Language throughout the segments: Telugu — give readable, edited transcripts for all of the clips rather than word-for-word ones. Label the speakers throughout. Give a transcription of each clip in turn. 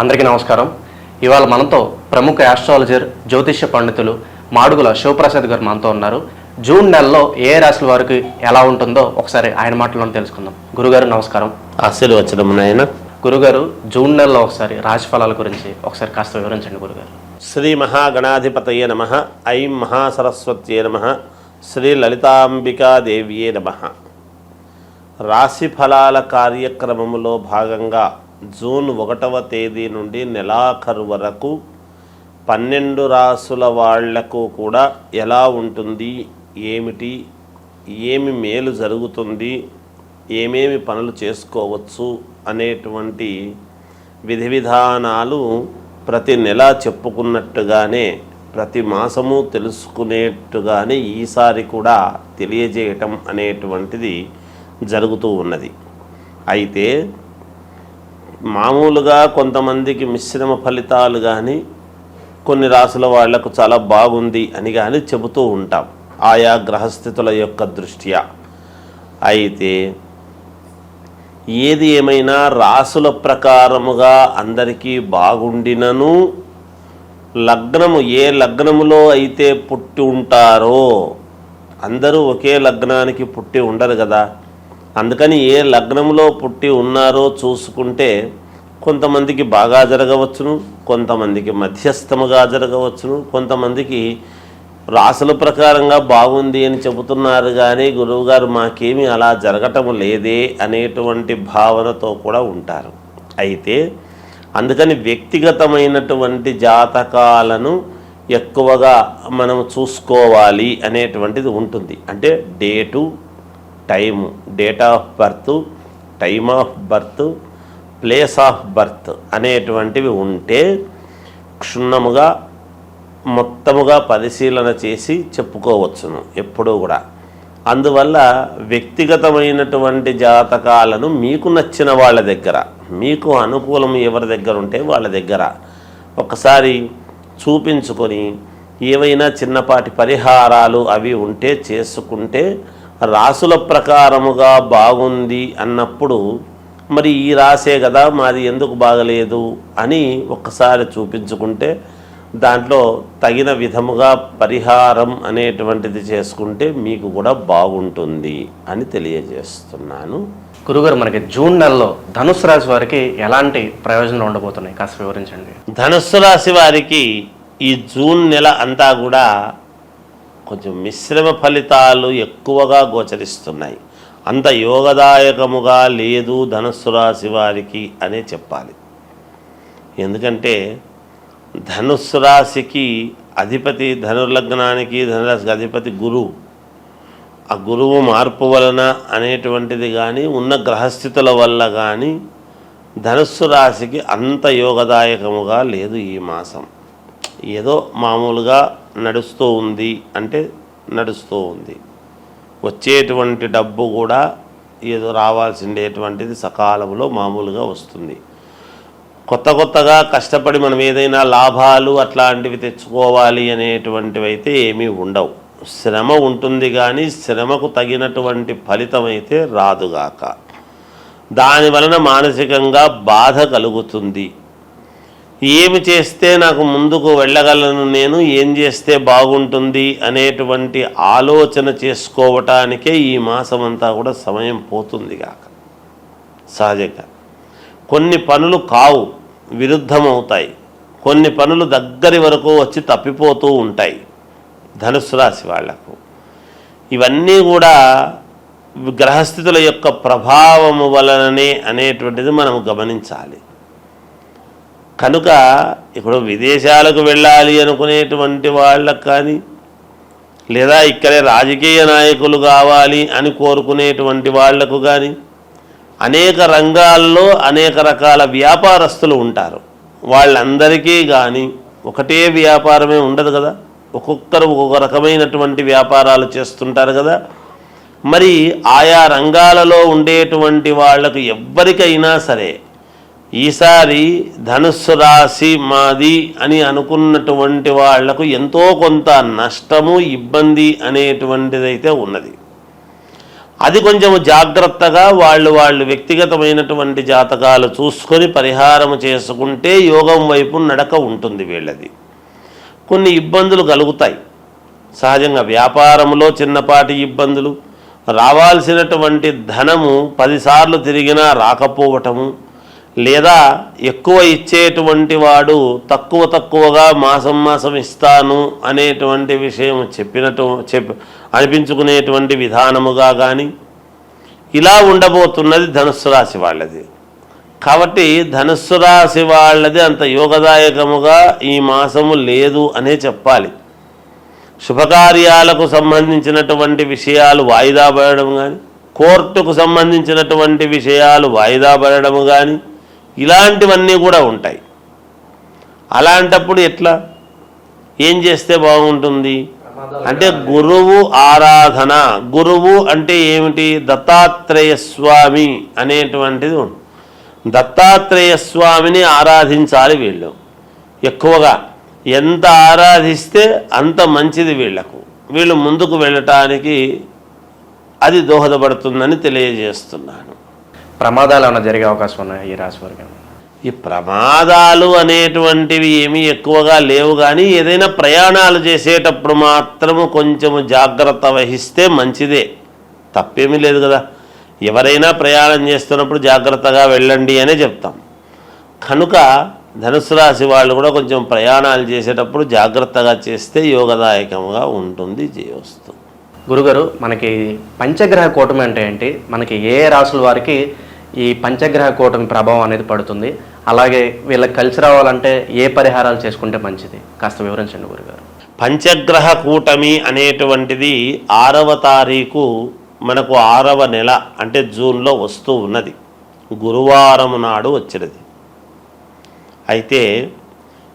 Speaker 1: అందరికీ నమస్కారం. ఇవాళ మనతో ప్రముఖ ఆస్ట్రాలజర్ జ్యోతిష్య పండితులు మాడుగుల శివప్రసాద్ గారు మనతో ఉన్నారు. జూన్ నెలలో ఏ రాశుల వారికి ఎలా ఉంటుందో ఒకసారి ఆయన మాటలను తెలుసుకుందాం. గురుగారు నమస్కారం.
Speaker 2: ఆశీర్వచనం నాయన.
Speaker 1: గురుగారు, జూన్ నెలలో ఒకసారి రాశి ఫలాల గురించి ఒకసారి కాస్త వివరించండి గురుగారు.
Speaker 2: శ్రీ మహాగణాధిపతయే నమః. ఐం మహాసరస్వత్యే నమః. శ్రీ లలితాంబికాదేవియే నమః. రాశి ఫలాల కార్యక్రమంలో భాగంగా జూన్ 1వ తేదీ నుండి నెలాఖరు వరకు 12 రాసుల వాళ్లకు కూడా ఎలా ఉంటుంది, ఏమిటి, ఏమి మేలు జరుగుతుంది, ఏమేమి పనులు చేసుకోవచ్చు అనేటువంటి విధి విధానాలు ప్రతి నెల చెప్పుకున్నట్టుగానే ప్రతి మాసము తెలుసుకునేట్టుగానే ఈసారి కూడా తెలియజేయటం అనేటువంటిది జరుగుతూ ఉన్నది. అయితే మామూలుగా కొంతమందికి మిశ్రమ ఫలితాలు కానీ కొన్ని రాసుల వాళ్లకు చాలా బాగుంది అని కానీ చెబుతూ ఉంటాం ఆయా గ్రహస్థితుల యొక్క దృష్ట్యా. అయితే ఏది ఏమైనా రాసుల ప్రకారముగా అందరికీ బాగుండినను లగ్నము ఏ లగ్నములో అయితే పుట్టి ఉంటారో, అందరూ ఒకే లగ్నానికి పుట్టి ఉండరు కదా, అందుకని ఏ లగ్నంలో పుట్టి ఉన్నారో చూసుకుంటే కొంతమందికి బాగా జరగవచ్చును, కొంతమందికి మధ్యస్థముగా జరగవచ్చును, కొంతమందికి రాసుల ప్రకారంగా బాగుంది అని చెబుతున్నారు కానీ గురువుగారు మాకేమీ అలా జరగటం లేదే అనేటువంటి భావనతో కూడా ఉంటారు. అయితే అందుకని వ్యక్తిగతమైనటువంటి జాతకాలను ఎక్కువగా మనం చూసుకోవాలి అనేటువంటిది ఉంటుంది. అంటే date, time, date of birth, time of birth, place of birth అనేటువంటివి ఉంటే క్షుణ్ణముగా మొత్తముగా పరిశీలన చేసి చెప్పుకోవచ్చును ఎప్పుడూ కూడా. అందువల్ల వ్యక్తిగతమైనటువంటి జాతకాలను మీకు నచ్చిన వాళ్ళ దగ్గర, మీకు అనుకూలం ఎవరి దగ్గర ఉంటే వాళ్ళ దగ్గర ఒకసారి చూపించుకొని ఏవైనా చిన్నపాటి పరిహారాలు అవి ఉంటే చేసుకుంటే రాసుల ప్రకారముగా బాగుంది అన్నప్పుడు మరి ఈ రాసే కదా మాది ఎందుకు బాగలేదు అని ఒక్కసారి చూపించుకుంటే దాంట్లో తగిన విధముగా పరిహారం అనేటువంటిది చేసుకుంటే మీకు కూడా బాగుంటుంది అని తెలియజేస్తున్నాను.
Speaker 1: గురుగారు, మనకి జూన్ నెలలో ధనుస్సు రాశి వారికి ఎలాంటి ప్రయోజనాలు ఉండబోతున్నాయి కాస్త వివరించండి.
Speaker 2: ధనుస్సు రాశి వారికి ఈ జూన్ నెల అంతా కూడా కొంచెం మిశ్రమ ఫలితాలు ఎక్కువగా గోచరిస్తున్నాయి. అంత యోగదాయకముగా లేదు ధనుస్సు రాశి వారికి అనే చెప్పాలి. ఎందుకంటే ధనుస్సు రాశికి అధిపతి, ధనుర్లగ్నానికి ధనురాశికి అధిపతి గురువు. ఆ గురువు మార్పు వలన అనేటువంటిది కానీ ఉన్న గ్రహస్థితుల వల్ల కానీ ధనుస్సు రాశికి అంత యోగదాయకముగా లేదు ఈ మాసం. ఏదో మామూలుగా నడుస్తూ ఉంది అంటే నడుస్తూ ఉంది. వచ్చేటువంటి డబ్బు కూడా ఏదో రావాల్సిండేటువంటిది సకాలంలో మామూలుగా వస్తుంది. కొత్తగా కష్టపడి మనం ఏదైనా లాభాలు అట్లాంటివి తెచ్చుకోవాలి అనేటువంటివి అయితే ఏమీ ఉండవు. శ్రమ ఉంటుంది కానీ శ్రమకు తగినటువంటి ఫలితం అయితే రాదుగాక. దాని వలన మానసికంగా బాధ కలుగుతుంది. ఏమి చేస్తే నాకు ముందుకు వెళ్ళగలను, నేను ఏం చేస్తే బాగుంటుంది అనేటువంటి ఆలోచన చేసుకోవటానికే ఈ మాసం అంతా కూడా సమయం పోతుంది కాక. సహజంగా కొన్ని పనులు కావు, విరుద్ధమవుతాయి. కొన్ని పనులు దగ్గరి వరకు వచ్చి తప్పిపోతూ ఉంటాయి ధనుస్సు రాశి వాళ్లకు. ఇవన్నీ కూడా గ్రహస్థితుల యొక్క ప్రభావము వలననే అనేటువంటిది మనం గమనించాలి. కనుక ఇప్పుడు విదేశాలకు వెళ్ళాలి అనుకునేటువంటి వాళ్ళకు కానీ, లేదా ఇక్కడే రాజకీయ నాయకులు కావాలి అని కోరుకునేటువంటి వాళ్లకు కానీ, అనేక రంగాల్లో అనేక రకాల వ్యాపారస్తులు ఉంటారు. వాళ్ళందరికీ కానీ ఒకటే వ్యాపారమే ఉండదు కదా, ఒక్కొక్కరు ఒక్కొక్క రకమైనటువంటి వ్యాపారాలు చేస్తుంటారు కదా. మరి ఆయా రంగాలలో ఉండేటువంటి వాళ్లకు ఎవ్వరికైనా సరే ఈసారి ధనుస్సు రాశి మాది అని అనుకున్నటువంటి వాళ్లకు ఎంతో కొంత నష్టము, ఇబ్బంది అనేటువంటిదైతే ఉన్నది. అది కొంచెము జాగ్రత్తగా వాళ్ళు వ్యక్తిగతమైనటువంటి జాతకాలు చూసుకొని పరిహారం చేసుకుంటే యోగం వైపు నడక ఉంటుంది వీళ్ళది. కొన్ని ఇబ్బందులు కలుగుతాయి సహజంగా, వ్యాపారంలో చిన్నపాటి ఇబ్బందులు, రావాల్సినటువంటి ధనము 10 సార్లు తిరిగినా రాకపోవటము, లేదా ఎక్కువ ఇచ్చేటువంటి వాడు తక్కువగా మాసం ఇస్తాను అనేటువంటి విషయం అనిపించుకునేటువంటి విధానముగా కానీ ఇలా ఉండబోతున్నది ధనుస్సు రాశి వాళ్ళది. కాబట్టి ధనుస్సు రాశి వాళ్ళది అంత యోగదాయకముగా ఈ మాసము లేదు అనే చెప్పాలి. శుభకార్యాలకు సంబంధించినటువంటి విషయాలు వాయిదా పడడం కానీ, కోర్టుకు సంబంధించినటువంటి విషయాలు వాయిదా పడడం కానీ ఇలాంటివన్నీ కూడా ఉంటాయి. అలాంటప్పుడు ఎట్లా ఏం చేస్తే బాగుంటుంది అంటే గురువు ఆరాధన. గురువు అంటే ఏమిటి? దత్తాత్రేయ స్వామి అనేటువంటిది ఉంది. దత్తాత్రేయ స్వామిని ఆరాధించాలి వీళ్ళు. ఎక్కువగా ఎంత ఆరాధిస్తే అంత మంచిది వీళ్లకు. వీళ్ళు ముందుకు వెళ్ళటానికి అది దోహదపడుతుందని తెలియజేస్తున్నాను.
Speaker 1: ప్రమాదాలు ఏమైనా జరిగే అవకాశం ఉన్నాయి ఈ రాశి వారికి?
Speaker 2: ఈ ప్రమాదాలు అనేటువంటివి ఏమీ ఎక్కువగా లేవు, కానీ ఏదైనా ప్రయాణాలు చేసేటప్పుడు మాత్రము కొంచెము జాగ్రత్త వహిస్తే మంచిదే, తప్పేమీ లేదు కదా. ఎవరైనా ప్రయాణం చేస్తున్నప్పుడు జాగ్రత్తగా వెళ్ళండి అనే చెప్తాం. కనుక ధనుసు రాశి వాళ్ళు కూడా కొంచెం ప్రయాణాలు చేసేటప్పుడు జాగ్రత్తగా చేస్తే యోగదాయకంగా ఉంటుంది. జయోస్తు.
Speaker 1: గురుగారు, మనకి పంచగ్రహ కూటమి అంటే ఏంటి? మనకి ఏ రాశుల వారికి ఈ పంచగ్రహ కూటమి ప్రభావం అనేది పడుతుంది? అలాగే వీళ్ళకి కలిసి రావాలంటే ఏ పరిహారాలు చేసుకుంటే మంచిది? కాస్త వివరించండి గురుగారు.
Speaker 2: పంచగ్రహ కూటమి అనేటువంటిది 6వ తారీఖు మనకు 6వ నెల అంటే జూన్లో వస్తూ ఉన్నది. గురువారం నాడు వచ్చినది. అయితే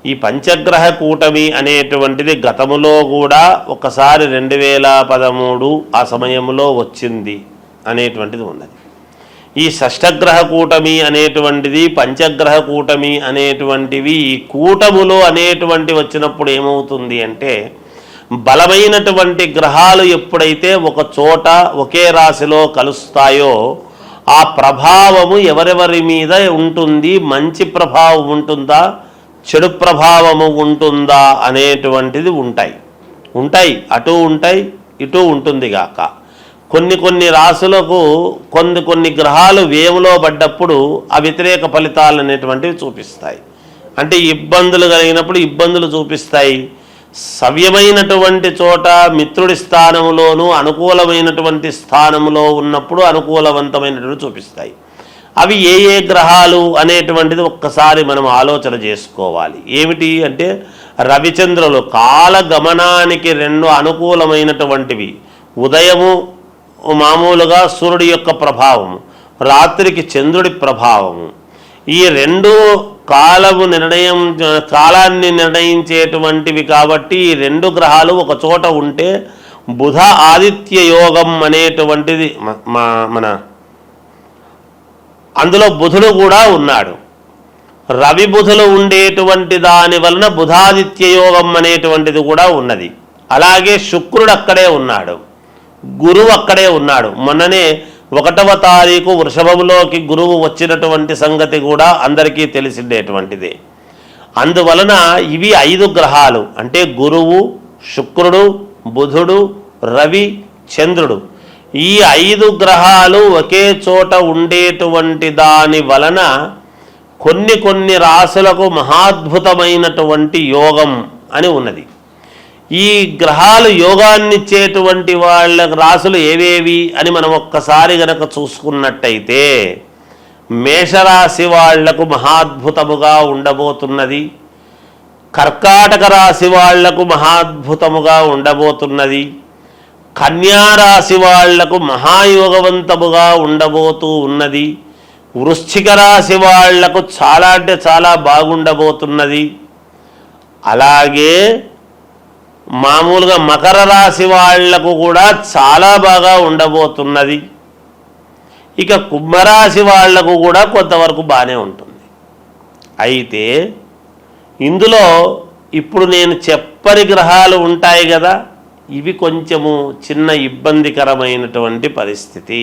Speaker 2: ఈ పంచగ్రహ కూటమి అనేటువంటిది గతములో కూడా ఒకసారి 2013 ఆ సమయంలో వచ్చింది అనేటువంటిది ఉన్నది. ఈ షష్ఠగ్రహ కూటమి అనేటువంటిది, పంచగ్రహ కూటమి అనేటువంటివి ఈ కూటములో అనేటువంటి వచ్చినప్పుడు ఏమవుతుంది అంటే, బలమైనటువంటి గ్రహాలు ఎప్పుడైతే ఒక చోట ఒకే రాశిలో కలుస్తాయో ఆ ప్రభావము ఎవరెవరి మీద ఉంటుంది, మంచి ప్రభావం ఉంటుందా, చెడు ప్రభావము ఉంటుందా అనేటువంటిది ఉంటాయి. అటు ఉంటాయి, ఇటు ఉంటుంది గాక. కొన్ని రాశులకు కొన్ని గ్రహాలు వేములో పడ్డప్పుడు ఆ వ్యతిరేక ఫలితాలు అనేటువంటివి చూపిస్తాయి. అంటే ఇబ్బందులు కలిగినప్పుడు ఇబ్బందులు చూపిస్తాయి. సవ్యమైనటువంటి చోట మిత్రుడి స్థానములోనూ అనుకూలమైనటువంటి స్థానంలో ఉన్నప్పుడు అనుకూలవంతమైనటువంటి చూపిస్తాయి. అవి ఏ గ్రహాలు అనేటువంటిది ఒక్కసారి మనం ఆలోచన చేసుకోవాలి. ఏమిటి అంటే, రవిచంద్రులు కాలగమనానికి 2 అనుకూలమైనటువంటివి. ఉదయము మామూలుగా సూర్యుడి యొక్క ప్రభావము, రాత్రికి చంద్రుడి ప్రభావము. ఈ 2 కాలాన్ని నిర్ణయించేటువంటివి. కాబట్టి ఈ 2 గ్రహాలు ఒక చోట ఉంటే బుధ ఆదిత్య యోగం అనేటువంటిది మన అందులో బుధుడు కూడా ఉన్నాడు. రవి బుధులు ఉండేటువంటి దాని వలన బుధాదిత్య యోగం అనేటువంటిది కూడా ఉన్నది. అలాగే శుక్రుడు అక్కడే ఉన్నాడు, గురువు అక్కడే ఉన్నాడు. మొన్ననే 1వ తారీఖు వృషభంలోకి గురువు వచ్చినటువంటి సంగతి కూడా అందరికీ తెలిసిండేటువంటిదే. అందువలన ఇవి 5 గ్రహాలు అంటే గురువు, శుక్రుడు, బుధుడు, రవి, చంద్రుడు. ఈ 5 గ్రహాలు ఒకే చోట ఉండేటువంటి దాని వలన కొన్ని రాశులకు మహాద్భుతమైనటువంటి యోగం అని ఉన్నది. ఈ గ్రహాలు యోగాన్నిచ్చేటువంటి వాళ్ళ రాశులు ఏవేవి అని మనం ఒక్కసారి గనక చూసుకున్నట్టయితే, మేషరాశి వాళ్లకు మహాద్భుతముగా ఉండబోతున్నది, కర్కాటక రాశి వాళ్లకు మహాద్భుతముగా ఉండబోతున్నది, కన్యారాశి వాళ్లకు మహాయోగవంతముగా ఉండబోతూ ఉన్నది, వృశ్చిక రాశి వాళ్లకు చాలా అంటే చాలా బాగుండబోతున్నది. అలాగే మామూలుగా మకర రాశి వాళ్లకు కూడా చాలా బాగా ఉండబోతున్నది. ఇక కుంభరాశి వాళ్లకు కూడా కొంతవరకు బాగానే ఉంటుంది. అయితే ఇందులో ఇప్పుడు నేను చెప్పని గ్రహాలు ఉంటాయి కదా, ఇవి కొంచెము చిన్న ఇబ్బందికరమైనటువంటి పరిస్థితి.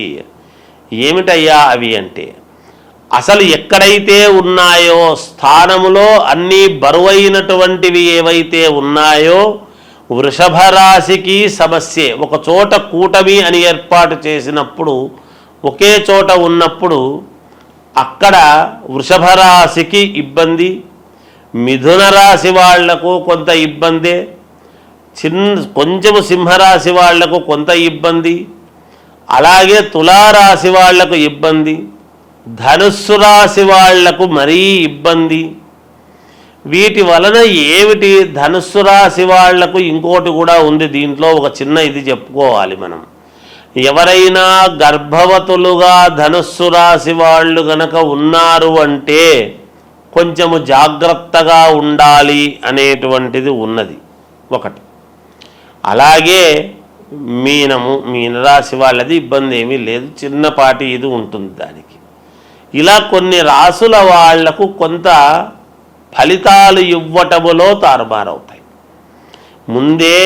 Speaker 2: ఏమిటయ్యా అవి అంటే, అసలు ఎక్కడైతే ఉన్నాయో స్థానములో అన్నీ బరువైనటువంటివి ఏవైతే ఉన్నాయో వృషభ రాశికి సమస్యే. ఒక చోట కూటమి అని ఏర్పాటు చేసినప్పుడు, ఒకే చోట ఉన్నప్పుడు అక్కడ వృషభ రాశికి ఇబ్బంది, మిథున రాశి వాళ్లకు కొంత ఇబ్బందే, కొంచెము సింహరాశి వాళ్లకు కొంత ఇబ్బంది, అలాగే తులారాశి వాళ్లకు ఇబ్బంది, ధనుస్సు రాశి వాళ్లకు మరీ ఇబ్బంది. వీటి వలన ఏమిటి, ధనుస్సు రాశి వాళ్లకు ఇంకోటి కూడా ఉంది. దీంట్లో ఒక చిన్న ఇది చెప్పుకోవాలి మనం. ఎవరైనా గర్భవతులుగా ధనుస్సు రాశి వాళ్ళు గనక ఉన్నారు అంటే కొంచెము జాగ్రత్తగా ఉండాలి అనేటువంటిది ఉన్నది ఒకటి. అలాగే మీనరాశి వాళ్ళది ఇబ్బంది ఏమీ లేదు, చిన్నపాటి ఇది ఉంటుంది దానికి. ఇలా కొన్ని రాసుల వాళ్లకు కొంత ఫలితాలు ఇవ్వటములో తారుమారవుతాయి. ముందే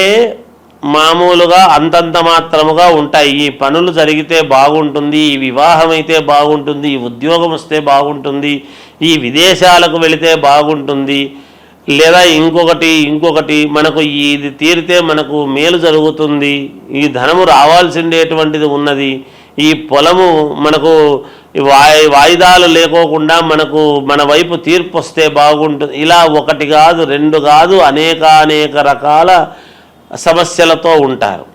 Speaker 2: మామూలుగా అంతంత మాత్రముగా ఉంటాయి. ఈ పనులు జరిగితే బాగుంటుంది, ఈ వివాహం అయితే బాగుంటుంది, ఈ ఉద్యోగం వస్తే బాగుంటుంది, ఈ విదేశాలకు వెళితే బాగుంటుంది, లేదా ఇంకొకటి మనకు ఇది తీరితే మనకు మేలు జరుగుతుంది, ఈ ధనము రావాల్సిండేటువంటిది ఉన్నది, ఈ పొలము మనకు వాయిదాలు లేకోకుండా మనకు మన వైపు తీర్పు వస్తే బాగుంటుంది. ఇలా ఒకటి కాదు, రెండు కాదు, అనేక రకాల సమస్యలతో ఉంటారు.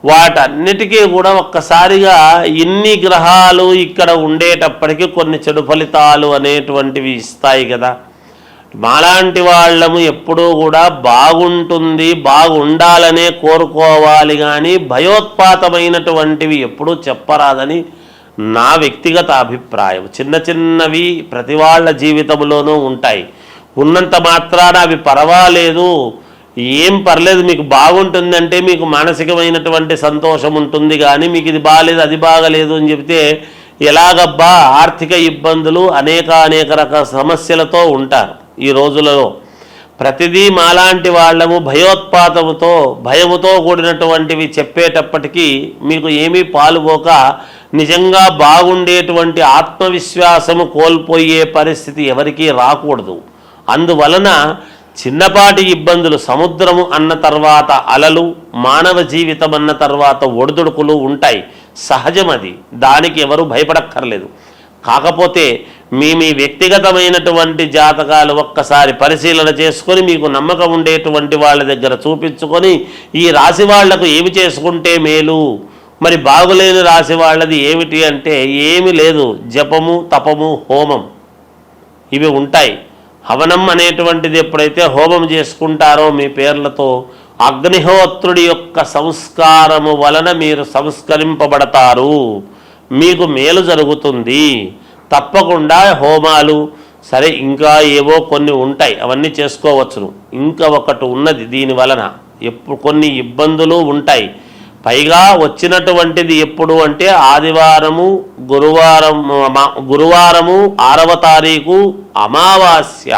Speaker 2: వాటన్నిటికీ కూడా ఒక్కసారిగా ఇన్ని గ్రహాలు ఇక్కడ ఉండేటప్పటికీ కొన్ని చెడు ఫలితాలు అనేటువంటివి ఇస్తాయి కదా. మాలాంటి వాళ్ళము ఎప్పుడూ కూడా బాగుంటుంది, బాగుండాలనే కోరుకోవాలి, కానీ భయోత్పాతమైనటువంటివి ఎప్పుడూ చెప్పరాదని నా వ్యక్తిగత అభిప్రాయం. చిన్నవి ప్రతి వాళ్ళ జీవితంలోనూ ఉంటాయి. ఉన్నంత మాత్రాన అవి పర్వాలేదు, ఏం పర్లేదు, మీకు బాగుంటుందంటే మీకు మానసికమైనటువంటి సంతోషం ఉంటుంది. కానీ మీకు ఇది బాగాలేదు, అది బాగలేదు అని చెబితే ఎలాగబ్బా, ఆర్థిక ఇబ్బందులు అనేక రకాల సమస్యలతో ఉంటారు ఈ రోజులలో. ప్రతిదీ మాలాంటి వాళ్ళము భయముతో కూడినటువంటివి చెప్పేటప్పటికీ మీకు ఏమీ పాలుపోక నిజంగా బాగుండేటువంటి ఆత్మవిశ్వాసము కోల్పోయే పరిస్థితి ఎవరికీ రాకూడదు. అందువలన చిన్నపాటి ఇబ్బందులు, సముద్రము అన్న తర్వాత అలలు, మానవ జీవితం అన్న తర్వాత ఒడిదుడుకులు ఉంటాయి, సహజం అది. దానికి ఎవరు భయపడక్కర్లేదు. కాకపోతే మీ వ్యక్తిగతమైనటువంటి జాతకాలు ఒక్కసారి పరిశీలన చేసుకొని మీకు నమ్మకం ఉండేటువంటి వాళ్ళ దగ్గర చూపించుకొని ఈ రాశి వాళ్లకు ఏమి చేసుకుంటే మేలు, మరి బాగులేని రాశి వాళ్ళది ఏమిటి అంటే ఏమి లేదు, జపము, తపము, హోమం ఇవి ఉంటాయి. హవనం అనేటువంటిది ఎప్పుడైతే హోమం చేసుకుంటారో మీ పేర్లతో, అగ్నిహోత్రుడి యొక్క సంస్కారము వలన మీరు సంస్కరింపబడతారు, మీకు మేలు జరుగుతుంది. తప్పకుండా హోమాలు సరే, ఇంకా ఏవో కొన్ని ఉంటాయి, అవన్నీ చేసుకోవచ్చును. ఇంకా ఒకటి ఉన్నది, దీని వలన కొన్ని ఇబ్బందులు ఉంటాయి. పైగా వచ్చినటువంటిది ఎప్పుడు అంటే ఆదివారము, గురువారము 6వ తారీఖు అమావాస్య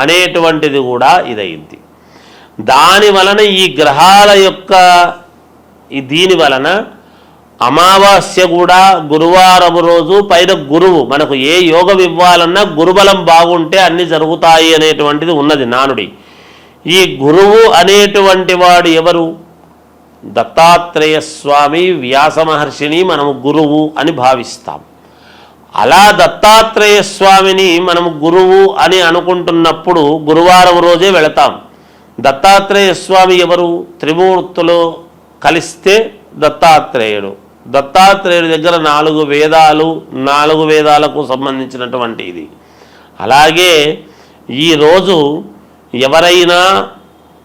Speaker 2: అనేటువంటిది కూడా ఇదైంది. దాని వలన ఈ గ్రహాల యొక్క దీని వలన అమావాస్య కూడా గురువారం రోజు, పైన గురువు, మనకు ఏ యోగం ఇవ్వాలన్నా గురుబలం బాగుంటే అన్ని జరుగుతాయి అనేటువంటిది ఉన్నది నానుడి. ఈ గురువు అనేటువంటి వాడు ఎవరు? దత్తాత్రేయ స్వామి, వ్యాస మహర్షిని మనము గురువు అని భావిస్తాం. అలా దత్తాత్రేయ స్వామిని మనము గురువు అని అనుకుంటున్నప్పుడు గురువారం రోజే వెళతాం. దత్తాత్రేయ స్వామి ఎవరు? త్రిమూర్తులు కలిస్తే దత్తాత్రేయుడు. దత్తాత్రేయుడి దగ్గర 4 వేదాలు, 4 వేదాలకు సంబంధించినటువంటి ఇది. అలాగే ఈరోజు ఎవరైనా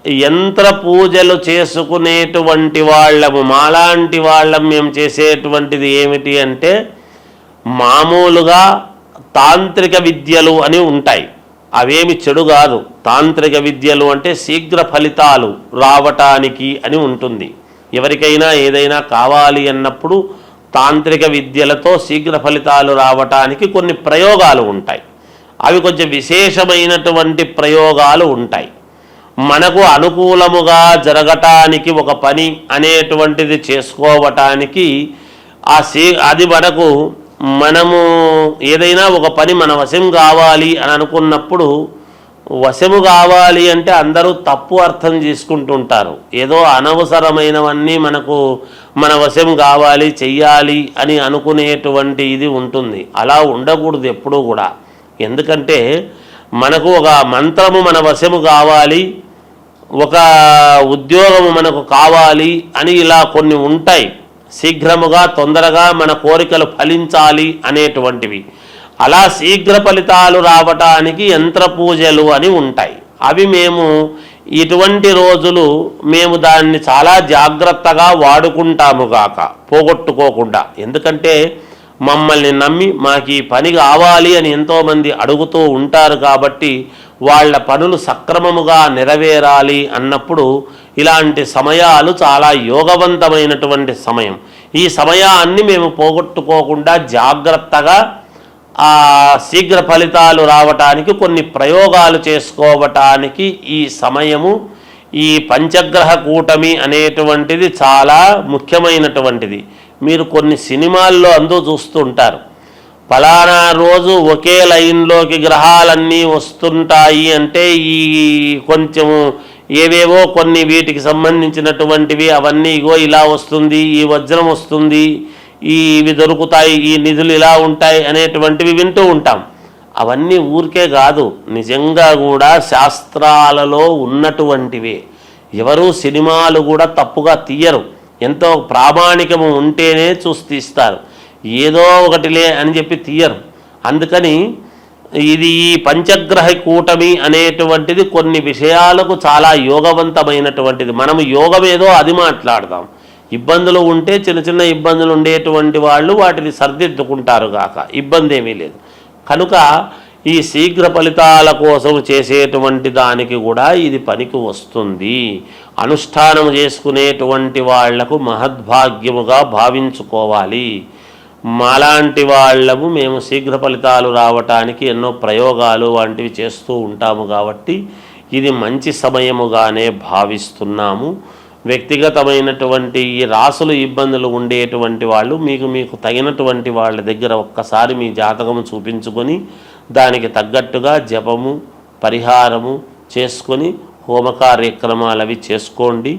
Speaker 2: యంత్ర పూజలు చేసుకునేటువంటి వాళ్ళము, మాలాంటి వాళ్ళం మేము చేసేటువంటిది ఏమిటి అంటే మామూలుగా తాంత్రిక విద్యలు అని ఉంటాయి. అవేమి చెడు కాదు. తాంత్రిక విద్యలు అంటే శీఘ్ర ఫలితాలు రావటానికి అని ఉంటుంది. ఎవరికైనా ఏదైనా కావాలి అన్నప్పుడు తాంత్రిక విద్యలతో శీఘ్ర ఫలితాలు రావటానికి కొన్ని ప్రయోగాలు ఉంటాయి. అవి కొంచెం విశేషమైనటువంటి ప్రయోగాలు ఉంటాయి. మనకు అనుకూలముగా జరగటానికి ఒక పని అనేటువంటిది చేసుకోవటానికి అది మనము ఏదైనా ఒక పని మన వశం కావాలి అని అనుకున్నప్పుడు, వశము కావాలి అంటే అందరూ తప్పు అర్థం చేసుకుంటుంటారు. ఏదో అనవసరమైనవన్నీ మన వశం కావాలి, చెయ్యాలి అని అనుకునేటువంటి ఇది ఉంటుంది. అలా ఉండకూడదు ఎప్పుడూ కూడా. ఎందుకంటే మనకు ఒక మంత్రము మన వశము కావాలి, ఒక ఉద్యోగము మనకు కావాలి అని ఇలా కొన్ని ఉంటాయి. శీఘ్రముగా తొందరగా మన కోరికలు ఫలించాలి అనేటువంటివి. అలా శీఘ్ర ఫలితాలు రావటానికి యంత్ర పూజలు అని ఉంటాయి. అవి ఇటువంటి రోజులు మేము దాన్ని చాలా జాగ్రత్తగా వాడుకుంటాము గాక, పోగొట్టుకోకుండా. ఎందుకంటే మమ్మల్ని నమ్మి మాకు ఈ పని కావాలి అని ఎంతోమంది అడుగుతూ ఉంటారు కాబట్టి వాళ్ళ పనులు సక్రమముగా నెరవేరాలి అన్నప్పుడు ఇలాంటి సమయాలు చాలా యోగవంతమైనటువంటి సమయం. ఈ సమయాన్ని మేము పోగొట్టుకోకుండా జాగ్రత్తగా శీఘ్ర ఫలితాలు రావటానికి కొన్ని ప్రయోగాలు చేసుకోవటానికి ఈ సమయము, ఈ పంచగ్రహ కూటమి అనేటువంటిది చాలా ముఖ్యమైనటువంటిది. మీరు కొన్ని సినిమాల్లో చూస్తుంటారు, ఫలానా రోజు ఒకే లైన్లోకి గ్రహాలన్నీ వస్తుంటాయి అంటే ఈ కొంచెము ఏవేవో కొన్ని వీటికి సంబంధించినటువంటివి అవన్నీ ఇలా వస్తుంది, ఈ వజ్రం వస్తుంది, ఇవి దొరుకుతాయి, ఈ నిధులు ఇలా ఉంటాయి అనేటువంటివి వింటూ ఉంటాం. అవన్నీ ఊరికే కాదు, నిజంగా కూడా శాస్త్రాలలో ఉన్నటువంటివే. ఎవరు సినిమాలు కూడా తప్పుగా తీయరు, ఎంతో ప్రామాణికము ఉంటేనే చూసి తీస్తారు, ఏదో ఒకటిలే అని చెప్పి తీయరు. అందుకని ఇది ఈ పంచగ్రహ కూటమి అనేటువంటిది కొన్ని విషయాలకు చాలా యోగవంతమైనటువంటిది. మనము యోగం ఏదో అది మాట్లాడదాం. ఇబ్బందులు ఉంటే చిన్న చిన్న ఇబ్బందులు ఉండేటువంటి వాళ్ళు వాటిని సర్దిద్దుకుంటారు గాక, ఇబ్బంది ఏమీ లేదు. కనుక ఈ శీఘ్ర ఫలితాల కోసం చేసేటువంటి దానికి కూడా ఇది పనికి వస్తుంది. అనుష్ఠానం చేసుకునేటువంటి వాళ్లకు మహద్భాగ్యముగా భావించుకోవాలి. మాలాంటి వాళ్ళము మేము శీఘ్ర ఫలితాలు రావటానికి ఎన్నో ప్రయోగాలు వంటివి చేస్తూ ఉంటాము కాబట్టి ఇది మంచి సమయముగానే భావిస్తున్నాము. వ్యక్తిగతమైనటువంటి ఈ రాసులు ఇబ్బందులు ఉండేటువంటి వాళ్ళు మీకు తగినటువంటి వాళ్ళ దగ్గర ఒక్కసారి మీ జాతకము చూపించుకొని దానికి తగ్గట్టుగా జపము పరిహారము చేసుకొని హోమ కార్యక్రమాలు అవి చేసుకోండి.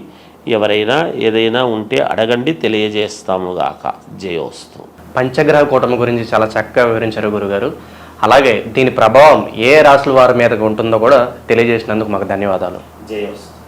Speaker 2: ఎవరైనా ఏదైనా ఉంటే అడగండి, తెలియజేస్తాము గాక. జయోస్తు.
Speaker 1: పంచగ్రహ కూటమి గురించి చాలా చక్కగా వివరించారు గురుగారు. అలాగే దీని ప్రభావం ఏ రాశుల వారి మీద ఉంటుందో కూడా తెలియజేసినందుకు మాకు ధన్యవాదాలు.
Speaker 2: జయోస్తు.